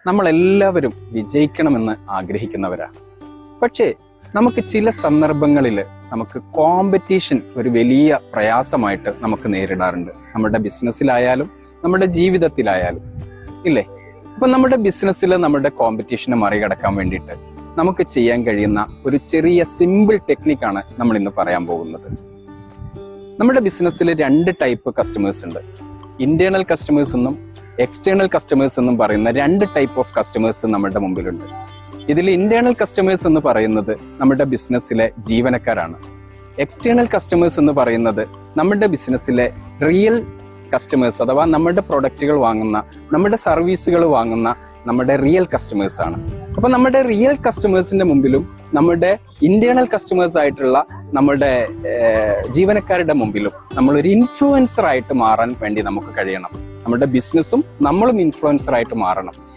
നമ്മളെല്ലാവരും വിജയിക്കണമെന്ന് ആഗ്രഹിക്കുന്നവരാണ്. പക്ഷേ നമുക്ക് ചില സന്ദർഭങ്ങളിൽ നമുക്ക് കോമ്പറ്റീഷൻ ഒരു വലിയ പ്രയാസമായിട്ട് നമുക്ക് നേരിടാറുണ്ട്. നമ്മുടെ ബിസിനസ്സിലായാലും നമ്മുടെ ജീവിതത്തിലായാലും ഇല്ലേ? അപ്പം നമ്മുടെ ബിസിനസ്സിൽ നമ്മുടെ കോമ്പറ്റീഷനെ മറികടക്കാൻ വേണ്ടിയിട്ട് നമുക്ക് ചെയ്യാൻ കഴിയുന്ന ഒരു ചെറിയ സിമ്പിൾ ടെക്നിക്കാണ് നമ്മൾ ഇന്ന് പറയാൻ പോകുന്നത്. നമ്മുടെ ബിസിനസ്സിൽ 2 ടൈപ്പ് കസ്റ്റമേഴ്സ് ഉണ്ട്. ഇന്റേണൽ കസ്റ്റമേഴ്സ് എന്നും എക്സ്റ്റേണൽ കസ്റ്റമേഴ്സ് എന്നും പറയുന്ന 2 ടൈപ്പ് ഓഫ് കസ്റ്റമേഴ്സ് നമ്മുടെ മുമ്പിലുണ്ട്. ഇതിൽ ഇന്റേണൽ കസ്റ്റമേഴ്സ് എന്ന് പറയുന്നത് നമ്മുടെ ബിസിനസ്സിലെ ജീവനക്കാരാണ്. എക്സ്റ്റേണൽ കസ്റ്റമേഴ്സ് എന്ന് പറയുന്നത് നമ്മുടെ ബിസിനസ്സിലെ റിയൽ കസ്റ്റമേഴ്സ്, അഥവാ നമ്മുടെ പ്രൊഡക്റ്റുകൾ വാങ്ങുന്ന, നമ്മുടെ സർവീസുകൾ വാങ്ങുന്ന നമ്മുടെ റിയൽ കസ്റ്റമേഴ്സ് ആണ്. അപ്പൊ നമ്മുടെ റിയൽ കസ്റ്റമേഴ്സിന്റെ മുമ്പിലും നമ്മുടെ ഇന്റേണൽ കസ്റ്റമേഴ്സ് ആയിട്ടുള്ള നമ്മുടെ ജീവനക്കാരുടെ മുമ്പിലും നമ്മളൊരു ഇൻഫ്ലുവൻസർ ആയിട്ട് മാറാൻ വേണ്ടി നമുക്ക് കഴിയണം. നമ്മുടെ ബിസിനസ്സും നമ്മളും ഇൻഫ്ലുവൻസർ ആയിട്ട് മാറണം.